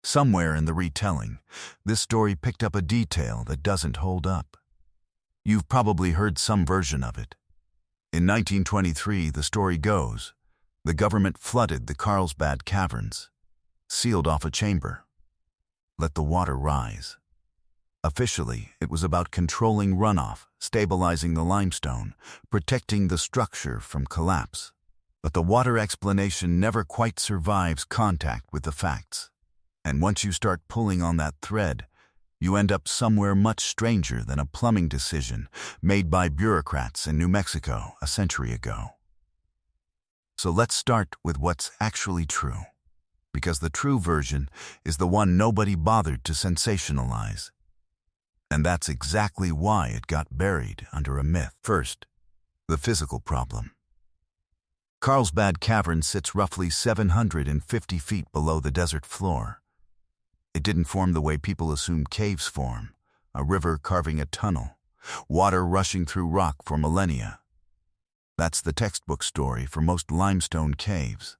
Somewhere in the retelling, this story picked up a detail that doesn't hold up. You've probably heard some version of it. In 1923, the story goes, the government flooded the Carlsbad Caverns, sealed off a chamber, let the water rise. Officially, it was about controlling runoff, stabilizing the limestone, protecting the structure from collapse. But the water explanation never quite survives contact with the facts. And once you start pulling on that thread, you end up somewhere much stranger than a plumbing decision made by bureaucrats in New Mexico a century ago. So let's start with what's actually true, because the true version is the one nobody bothered to sensationalize. And that's exactly why it got buried under a myth. First, the physical problem. Carlsbad Caverns sits roughly 750 feet below the desert floor. It didn't form the way people assume caves form, a river carving a tunnel, water rushing through rock for millennia. That's the textbook story for most limestone caves.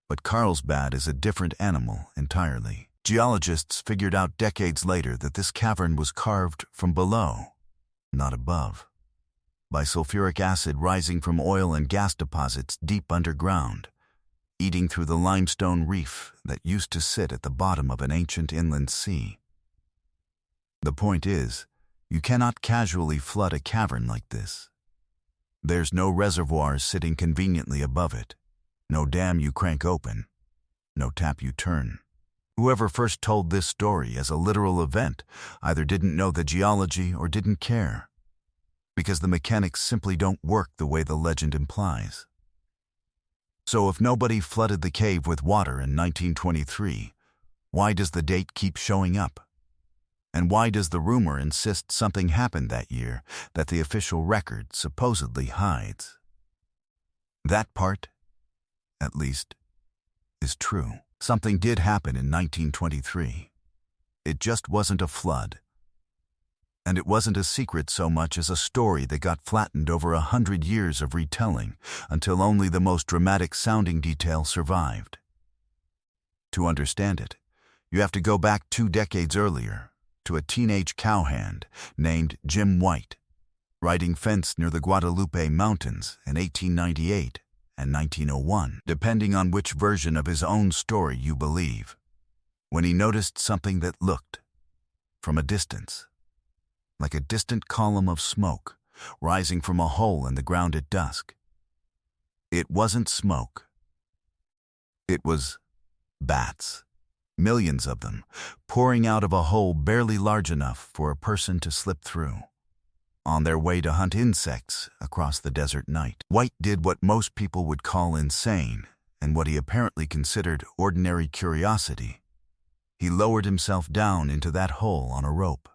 But Carlsbad is a different animal entirely. Geologists figured out decades later that this cavern was carved from below, not above, by sulfuric acid rising from oil and gas deposits deep underground, eating through the limestone reef that used to sit at the bottom of an ancient inland sea. The point is, you cannot casually flood a cavern like this. There's no reservoir sitting conveniently above it, no dam you crank open, no tap you turn. Whoever first told this story as a literal event either didn't know the geology or didn't care, because the mechanics simply don't work the way the legend implies. So if nobody flooded the cave with water in 1923, why does the date keep showing up? And why does the rumor insist something happened that year that the official record supposedly hides? That part, at least, is true. Something did happen in 1923. It just wasn't a flood. And it wasn't a secret so much as a story that got flattened over 100 years of retelling until only the most dramatic-sounding detail survived. To understand it, you have to go back 2 decades earlier to a teenage cowhand named Jim White, riding fence near the Guadalupe Mountains in 1898 and 1901, depending on which version of his own story you believe, when he noticed something that looked, from a distance, like a distant column of smoke rising from a hole in the ground at dusk. It wasn't smoke. It was bats, millions of them, pouring out of a hole barely large enough for a person to slip through, on their way to hunt insects across the desert night. White did what most people would call insane, and what he apparently considered ordinary curiosity. He lowered himself down into that hole on a rope,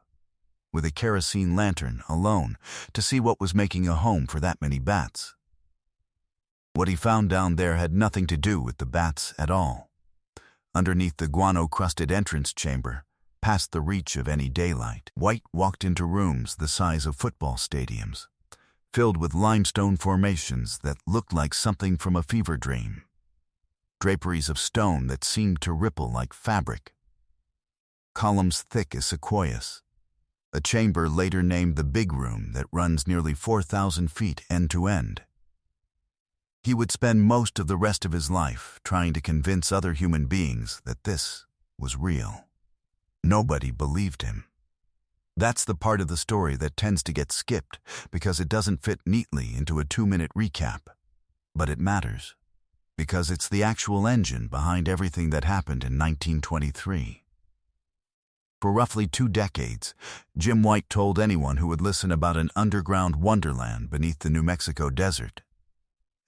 with a kerosene lantern alone, to see what was making a home for that many bats. What he found down there had nothing to do with the bats at all. Underneath the guano-crusted entrance chamber, past the reach of any daylight, White walked into rooms the size of football stadiums, filled with limestone formations that looked like something from a fever dream. Draperies of stone that seemed to ripple like fabric. Columns thick as sequoias. A chamber later named the Big Room that runs nearly 4,000 feet end to end. He would spend most of the rest of his life trying to convince other human beings that this was real. Nobody believed him. That's the part of the story that tends to get skipped because it doesn't fit neatly into a 2-minute recap. But it matters, because it's the actual engine behind everything that happened in 1923. For roughly 2 decades, Jim White told anyone who would listen about an underground wonderland beneath the New Mexico desert.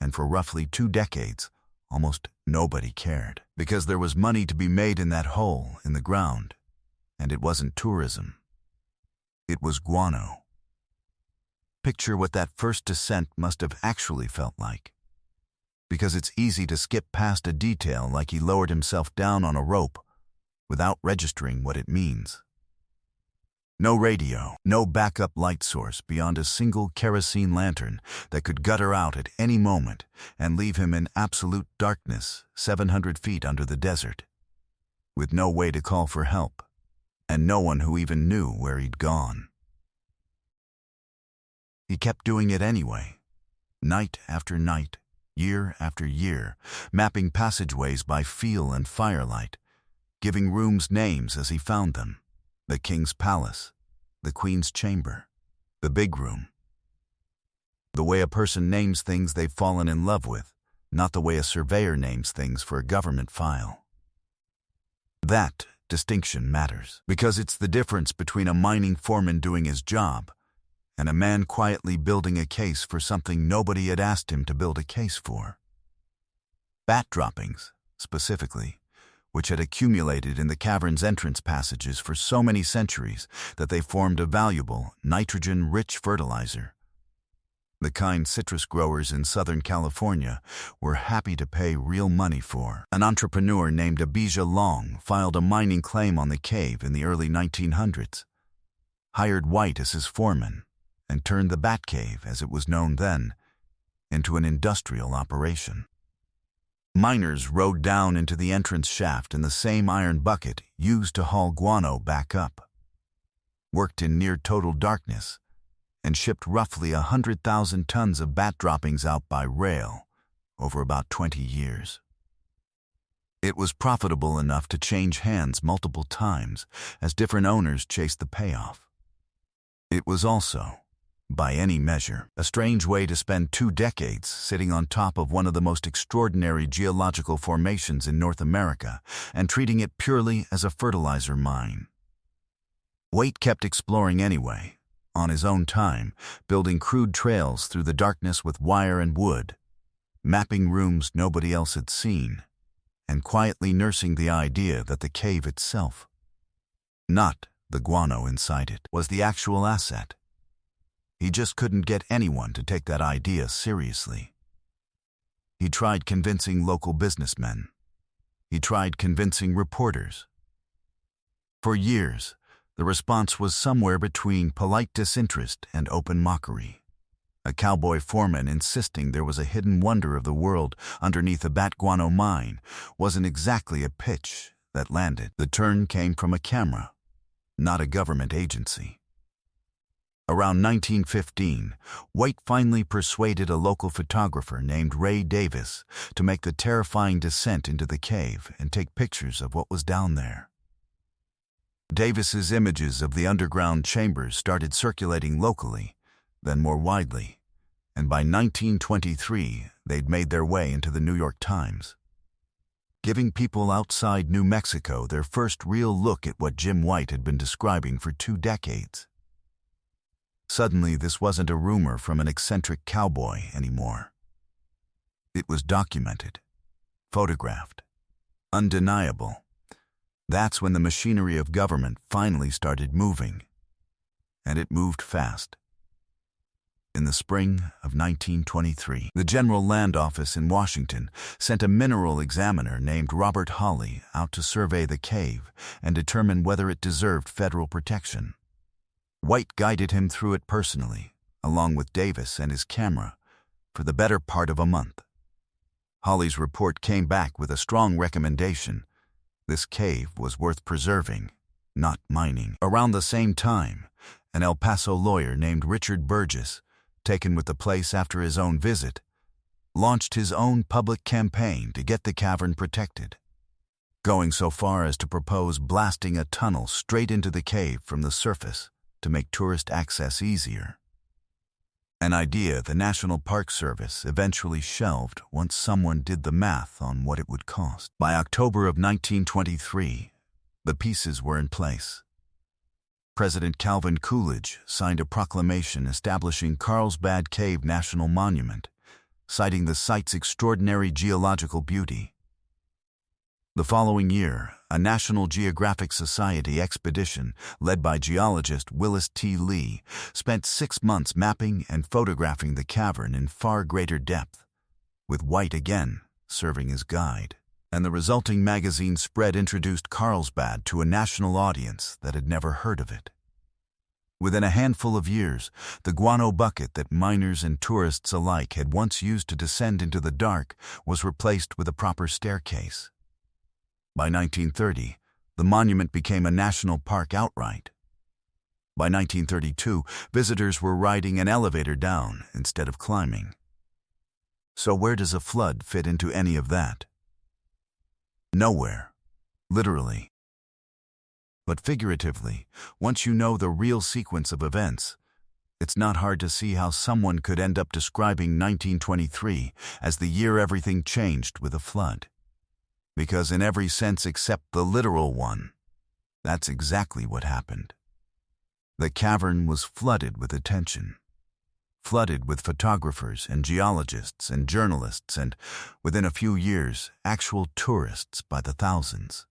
And for roughly 2 decades, almost nobody cared, because there was money to be made in that hole in the ground, and it wasn't tourism. It was guano. Picture what that first descent must have actually felt like, because it's easy to skip past a detail like he lowered himself down on a rope without registering what it means. No radio, no backup light source beyond a single kerosene lantern that could gutter out at any moment and leave him in absolute darkness 700 feet under the desert. with no way to call for help, and no one who even knew where he'd gone. He kept doing it anyway, night after night, year after year, mapping passageways by feel and firelight, giving rooms names as he found them: the King's Palace, the Queen's Chamber, the Big Room. The way a person names things they've fallen in love with, not the way a surveyor names things for a government file. That distinction matters, because it's the difference between a mining foreman doing his job and a man quietly building a case for something nobody had asked him to build a case for. Bat droppings, specifically, which had accumulated in the cavern's entrance passages for so many centuries that they formed a valuable, nitrogen-rich fertilizer. The kind citrus growers in Southern California were happy to pay real money for. An entrepreneur named Abijah Long filed a mining claim on the cave in the early 1900s, hired White as his foreman, and turned the Bat Cave, as it was known then, into an industrial operation. Miners rode down into the entrance shaft in the same iron bucket used to haul guano back up, worked in near-total darkness, and shipped roughly 100,000 tons of bat droppings out by rail over about 20 years. It was profitable enough to change hands multiple times as different owners chased the payoff. It was also, by any measure, a strange way to spend 2 decades sitting on top of one of the most extraordinary geological formations in North America and treating it purely as a fertilizer mine. Waite kept exploring anyway, on his own time, building crude trails through the darkness with wire and wood, mapping rooms nobody else had seen, and quietly nursing the idea that the cave itself, not the guano inside it, was the actual asset. He just couldn't get anyone to take that idea seriously. He tried convincing local businessmen. He tried convincing reporters. For years, the response was somewhere between polite disinterest and open mockery. A cowboy foreman insisting there was a hidden wonder of the world underneath a bat guano mine wasn't exactly a pitch that landed. The turn came from a camera, not a government agency. Around 1915, White finally persuaded a local photographer named Ray Davis to make the terrifying descent into the cave and take pictures of what was down there. Davis's images of the underground chambers started circulating locally, then more widely, and by 1923 they'd made their way into the New York Times, giving people outside New Mexico their first real look at what Jim White had been describing for 2 decades. Suddenly, this wasn't a rumor from an eccentric cowboy anymore. It was documented, photographed, undeniable. That's when the machinery of government finally started moving, and it moved fast. In the spring of 1923, the General Land Office in Washington sent a mineral examiner named Robert Hawley out to survey the cave and determine whether it deserved federal protection. White guided him through it personally, along with Davis and his camera, for the better part of a month. Hawley's report came back with a strong recommendation: this cave was worth preserving, not mining. Around the same time, an El Paso lawyer named Richard Burgess, taken with the place after his own visit, launched his own public campaign to get the cavern protected, going so far as to propose blasting a tunnel straight into the cave from the surface to make tourist access easier. An idea the National Park Service eventually shelved once someone did the math on what it would cost. By October of 1923, the pieces were in place. President Calvin Coolidge signed a proclamation establishing Carlsbad Cave National Monument, citing the site's extraordinary geological beauty. The following year, a National Geographic Society expedition led by geologist Willis T. Lee spent 6 months mapping and photographing the cavern in far greater depth, with White again serving as guide. And the resulting magazine spread introduced Carlsbad to a national audience that had never heard of it. Within a handful of years, the guano bucket that miners and tourists alike had once used to descend into the dark was replaced with a proper staircase. By 1930, The monument became a national park outright. By 1932, visitors were riding an elevator down instead of climbing. So where does a flood fit into any of that? Nowhere, literally. But figuratively, once you know the real sequence of events, it's not hard to see how someone could end up describing 1923 as the year everything changed with a flood. Because in every sense except the literal one, that's exactly what happened. The cavern was flooded with attention. Flooded with photographers and geologists and journalists and, within a few years, actual tourists by the thousands,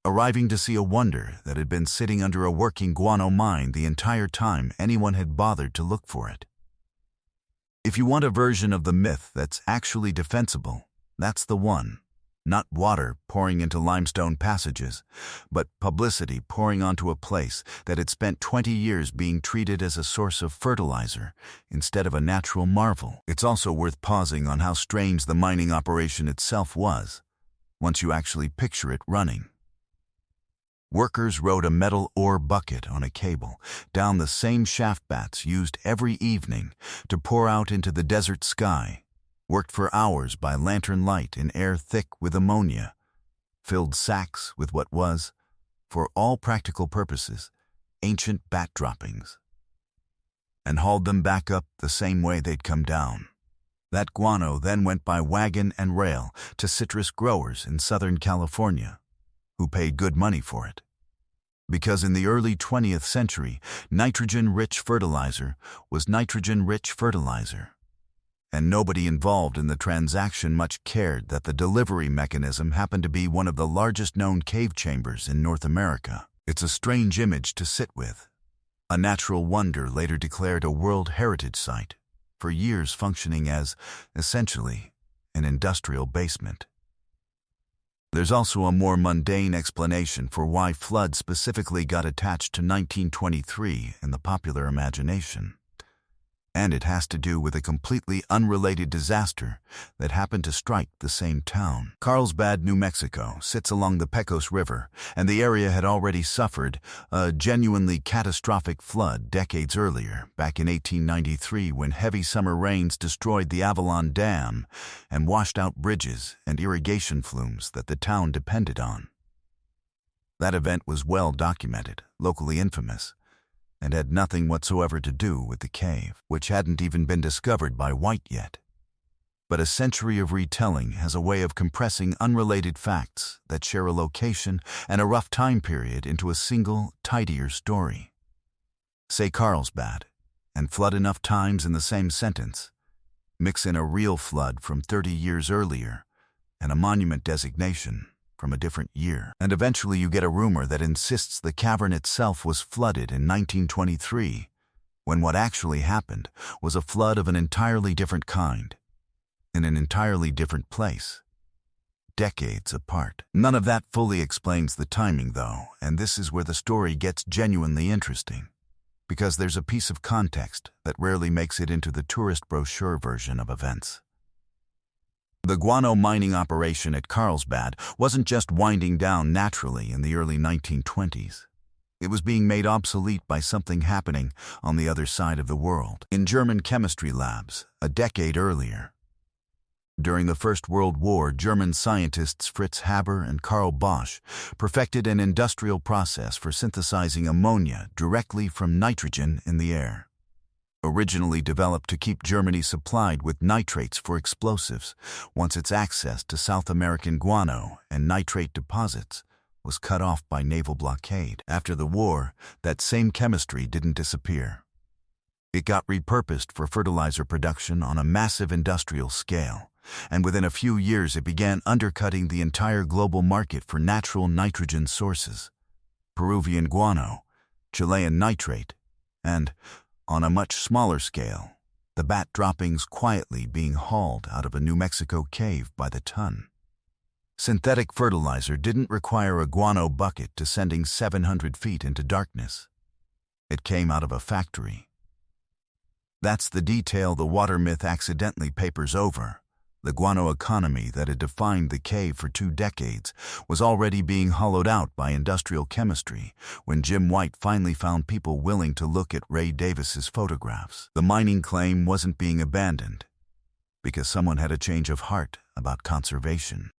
arriving to see a wonder that had been sitting under a working guano mine the entire time anyone had bothered to look for it. If you want a version of the myth that's actually defensible, that's the one. Not water pouring into limestone passages, but publicity pouring onto a place that had spent 20 years being treated as a source of fertilizer instead of a natural marvel. It's also worth pausing on how strange the mining operation itself was, once you actually picture it running. Workers rode a metal ore bucket on a cable down the same shaft bats used every evening to pour out into the desert sky, worked for hours by lantern light in air thick with ammonia, filled sacks with what was, for all practical purposes, ancient bat droppings, and hauled them back up the same way they'd come down. That guano then went by wagon and rail to citrus growers in Southern California, who paid good money for it. Because in the early 20th century, nitrogen-rich fertilizer was nitrogen-rich fertilizer. And nobody involved in the transaction much cared that the delivery mechanism happened to be one of the largest known cave chambers in North America. It's a strange image to sit with. A natural wonder later declared a World Heritage Site, for years functioning as, essentially, an industrial basement. There's also a more mundane explanation for why flood specifically got attached to 1923 in the popular imagination. And it has to do with a completely unrelated disaster that happened to strike the same town. Carlsbad, New Mexico, sits along the Pecos River, and the area had already suffered a genuinely catastrophic flood decades earlier, back in 1893, when heavy summer rains destroyed the Avalon Dam and washed out bridges and irrigation flumes that the town depended on. That event was well documented, locally infamous, and had nothing whatsoever to do with the cave, which hadn't even been discovered by White yet. But a century of retelling has a way of compressing unrelated facts that share a location and a rough time period into a single, tidier story. Say Carlsbad, and flood enough times in the same sentence. Mix in a real flood from 30 years earlier, and a monument designation from a different year. And eventually you get a rumor that insists the cavern itself was flooded in 1923, when what actually happened was a flood of an entirely different kind, in an entirely different place, decades apart. None of that fully explains the timing, though, and this is where the story gets genuinely interesting, because there's a piece of context that rarely makes it into the tourist brochure version of events. The guano mining operation at Carlsbad wasn't just winding down naturally in the early 1920s. It was being made obsolete by something happening on the other side of the world, in German chemistry labs, a decade earlier. During the First World War, German scientists Fritz Haber and Karl Bosch perfected an industrial process for synthesizing ammonia directly from nitrogen in the air. Originally developed to keep Germany supplied with nitrates for explosives, once its access to South American guano and nitrate deposits was cut off by naval blockade. After the war, that same chemistry didn't disappear. It got repurposed for fertilizer production on a massive industrial scale, and within a few years it began undercutting the entire global market for natural nitrogen sources: Peruvian guano, Chilean nitrate, and, on a much smaller scale, the bat droppings quietly being hauled out of a New Mexico cave by the ton. Synthetic fertilizer didn't require a guano bucket descending 700 feet into darkness. It came out of a factory. That's the detail the water myth accidentally papers over, The guano economy that had defined the cave for 2 decades was already being hollowed out by industrial chemistry when Jim White finally found people willing to look at Ray Davis's photographs. The mining claim wasn't being abandoned because someone had a change of heart about conservation.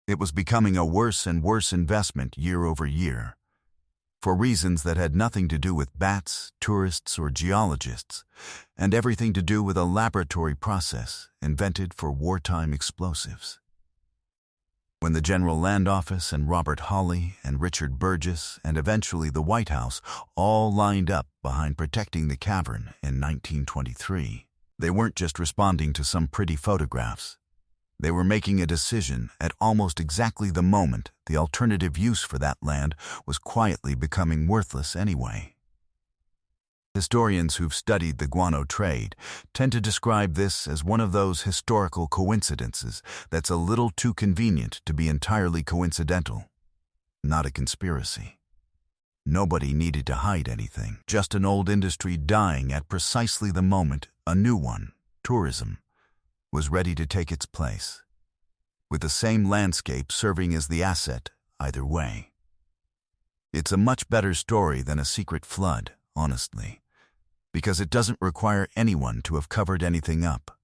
It was becoming a worse and worse investment year over year, for reasons that had nothing to do with bats, tourists, or geologists, and everything to do with a laboratory process invented for wartime explosives. When the General Land Office and Robert Hawley and Richard Burgess and eventually the White House all lined up behind protecting the cavern in 1923, they weren't just responding to some pretty photographs. They were making a decision at almost exactly the moment the alternative use for that land was quietly becoming worthless anyway. Historians who've studied the guano trade tend to describe this as one of those historical coincidences that's a little too convenient to be entirely coincidental, not a conspiracy. Nobody needed to hide anything, just an old industry dying at precisely the moment a new one, tourism, was ready to take its place, with the same landscape serving as the asset either way. It's a much better story than a secret flood, honestly, because it doesn't require anyone to have covered anything up.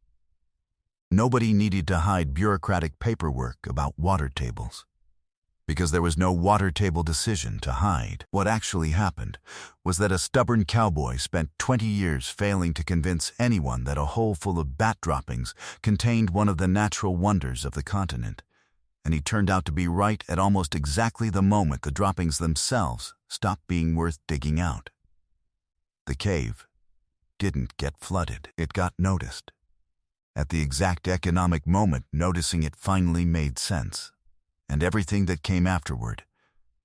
Nobody needed to hide bureaucratic paperwork about water tables, because there was no water table decision to hide. What actually happened was that a stubborn cowboy spent 20 years failing to convince anyone that a hole full of bat droppings contained one of the natural wonders of the continent, and he turned out to be right at almost exactly the moment the droppings themselves stopped being worth digging out. The cave didn't get flooded. It got noticed. At the exact economic moment noticing it finally made sense. And everything that came afterward,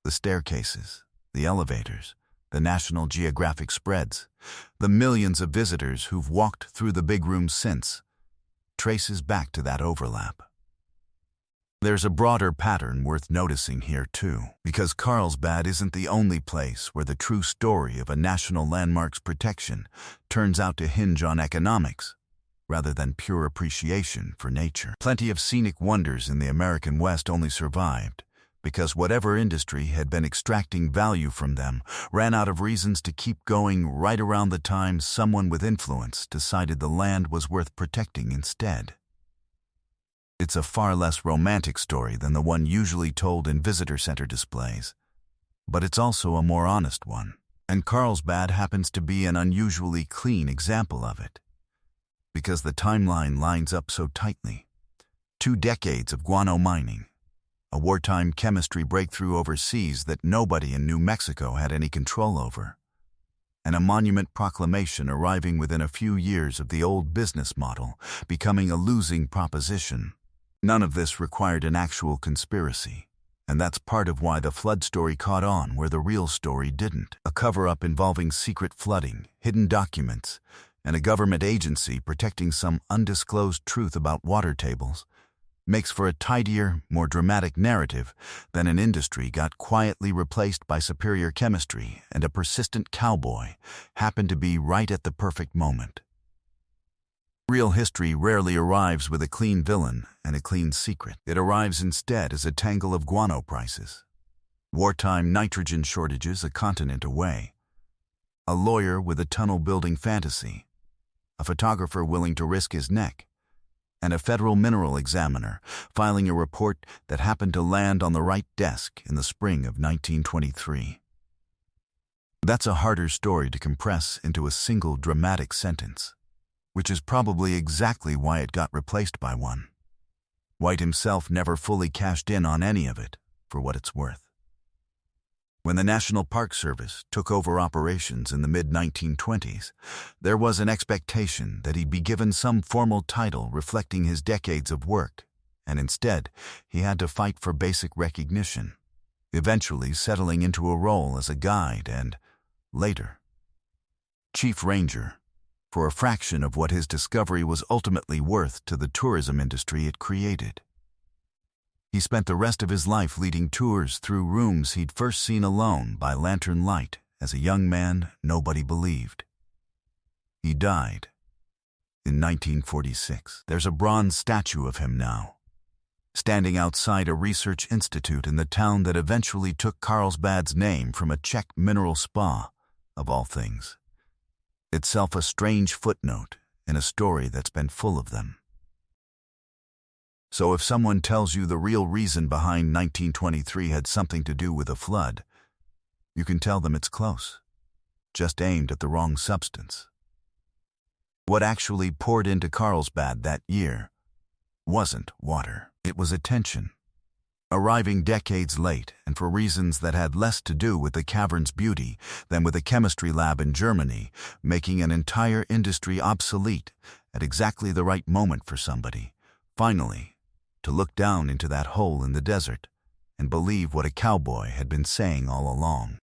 the staircases, the elevators, the National Geographic spreads, the millions of visitors who've walked through the big room since, traces back to that overlap. There's a broader pattern worth noticing here too, because Carlsbad isn't the only place where the true story of a national landmark's protection turns out to hinge on economics, rather than pure appreciation for nature. Plenty of scenic wonders in the American West only survived because whatever industry had been extracting value from them ran out of reasons to keep going right around the time someone with influence decided the land was worth protecting instead. It's a far less romantic story than the one usually told in visitor center displays, but it's also a more honest one, and Carlsbad happens to be an unusually clean example of it, because the timeline lines up so tightly. 2 decades of guano mining, a wartime chemistry breakthrough overseas that nobody in New Mexico had any control over, and a monument proclamation arriving within a few years of the old business model becoming a losing proposition. None of this required an actual conspiracy, and that's part of why the flood story caught on where the real story didn't. A cover-up involving secret flooding, hidden documents, and a government agency protecting some undisclosed truth about water tables makes for a tidier, more dramatic narrative than an industry got quietly replaced by superior chemistry and a persistent cowboy happened to be right at the perfect moment. Real history rarely arrives with a clean villain and a clean secret. It arrives instead as a tangle of guano prices, wartime nitrogen shortages a continent away, a lawyer with a tunnel-building fantasy, a photographer willing to risk his neck, and a federal mineral examiner filing a report that happened to land on the right desk in the spring of 1923. That's a harder story to compress into a single dramatic sentence, which is probably exactly why it got replaced by one. White himself never fully cashed in on any of it, for what it's worth. When the National Park Service took over operations in the mid-1920s, there was an expectation that he'd be given some formal title reflecting his decades of work, and instead, he had to fight for basic recognition, eventually settling into a role as a guide and, later, chief ranger, for a fraction of what his discovery was ultimately worth to the tourism industry it created. He spent the rest of his life leading tours through rooms he'd first seen alone by lantern light as a young man nobody believed. He died, In 1946, there's a bronze statue of him now, standing outside a research institute in the town that eventually took Carlsbad's name from a Czech mineral spa, of all things. Itself a strange footnote in a story that's been full of them. So if someone tells you the real reason behind 1923 had something to do with a flood, you can tell them it's close, just aimed at the wrong substance. What actually poured into Carlsbad that year wasn't water. It was attention, arriving decades late and for reasons that had less to do with the cavern's beauty than with a chemistry lab in Germany, making an entire industry obsolete at exactly the right moment for somebody, finally, to look down into that hole in the desert and believe what a cowboy had been saying all along.